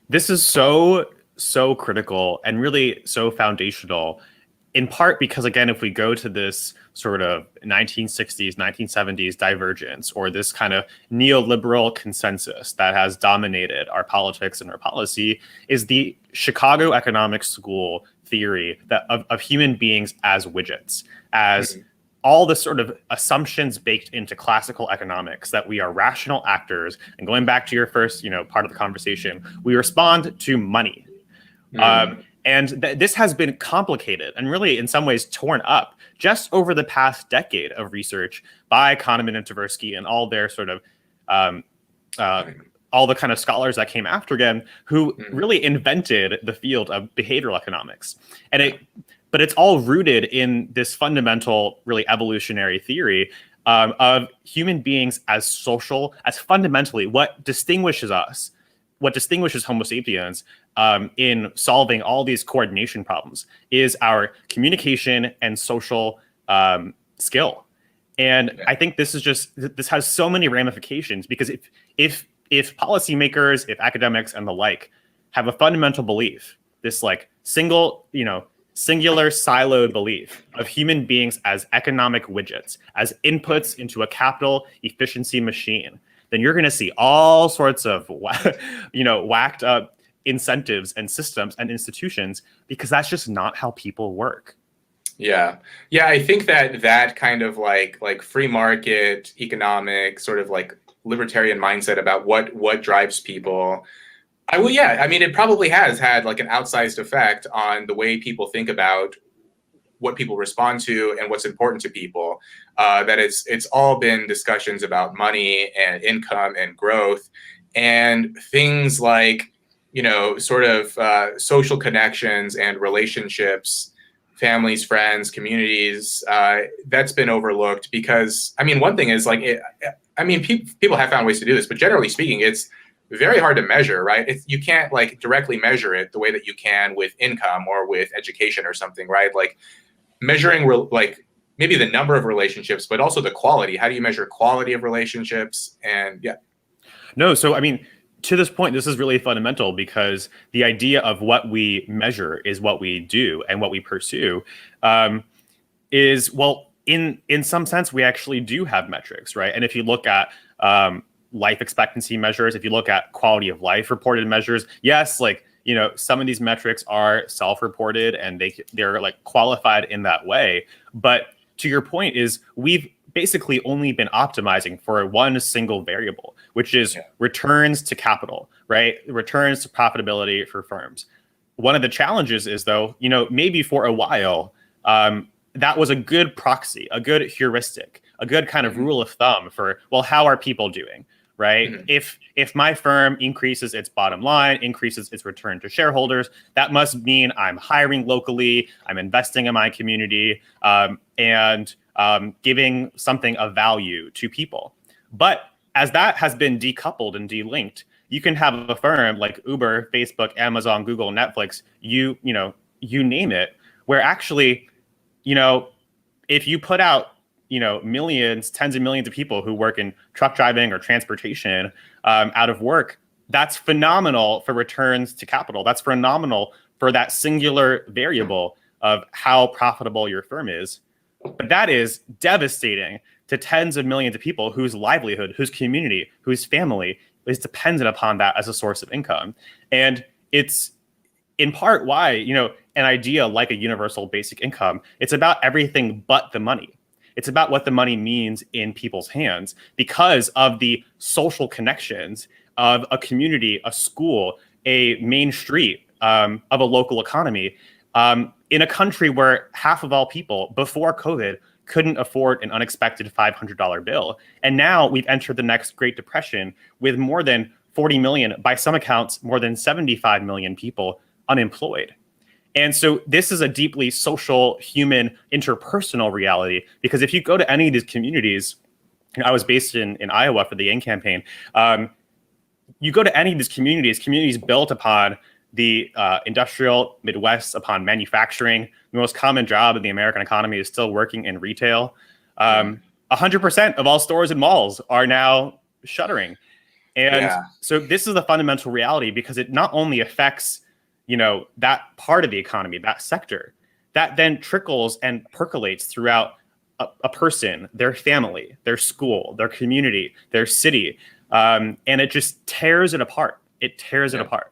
This is so critical and really so foundational, in part because, again, if we go to this sort of 1960s, 1970s divergence, or this kind of neoliberal consensus that has dominated our politics and our policy, is the Chicago Economic School theory of human beings as widgets, as all the sort of assumptions baked into classical economics that we are rational actors. And going back to your first, part of the conversation, we respond to money. And this has been complicated and really, in some ways, torn up just over the past decade of research by Kahneman and Tversky and all their sort of all the kind of scholars that came after them, who really invented the field of behavioral economics. But it's all rooted in this fundamental, really evolutionary theory of human beings as social, as fundamentally what distinguishes us, what distinguishes Homo sapiens in solving all these coordination problems is our communication and social skill. And I think this has so many ramifications, because if policymakers, if academics and the like have a fundamental belief, this like singular siloed belief of human beings as economic widgets, as inputs into a capital efficiency machine, then you're going to see all sorts of, whacked up incentives and systems and institutions, because that's just not how people work. Yeah. I think that kind of like free market economic sort of like libertarian mindset about what drives people. It probably has had like an outsized effect on the way people think about what people respond to and what's important to people. That it's all been discussions about money and income and growth and things like, social connections and relationships, families, friends, communities. That's been overlooked because, one thing is people have found ways to do this, but generally speaking, it's very hard to measure, right? You can't like directly measure it the way that you can with income or with education or something, right? Like measuring maybe the number of relationships, but also the quality. How do you measure quality of relationships? And No, so to this point, this is really fundamental, because the idea of what we measure is what we do and what we pursue is, well, in some sense, we actually do have metrics, right? And if you look at life expectancy measures, if you look at quality of life reported measures, yes, some of these metrics are self-reported and they're like qualified in that way. But to your point is, we've basically only been optimizing for one single variable, which is returns to capital, right? Returns to profitability for firms. One of the challenges is, though, maybe for a while, that was a good proxy, a good heuristic, a good kind of rule of thumb for, well, how are people doing? Right? If my firm increases its bottom line, increases its return to shareholders, that must mean I'm hiring locally, I'm investing in my community, and giving something of value to people. But as that has been decoupled and delinked, you can have a firm like Uber, Facebook, Amazon, Google, Netflix, you name it, where actually, if you put out millions, tens of millions of people who work in truck driving or transportation out of work, that's phenomenal for returns to capital. That's phenomenal for that singular variable of how profitable your firm is. But that is devastating to tens of millions of people whose livelihood, whose community, whose family is dependent upon that as a source of income. And it's in part why, an idea like a universal basic income, it's about everything but the money. It's about what the money means in people's hands, because of the social connections of a community, a school, a main street of a local economy, in a country where half of all people before COVID couldn't afford an unexpected $500 bill. And now we've entered the next Great Depression with more than 40 million, by some accounts, more than 75 million people unemployed. And so this is a deeply social, human, interpersonal reality, because if you go to any of these communities, I was based in Iowa for the Yang campaign, you go to any of these communities built upon the industrial Midwest, upon manufacturing. The most common job in the American economy is still working in retail. 100% of all stores and malls are now shuttering. And Yeah. so this is the fundamental reality, because it not only affects, that part of the economy, that sector, that then trickles and percolates throughout a person, their family, their school, their community, their city. And it just tears it apart. It tears it apart.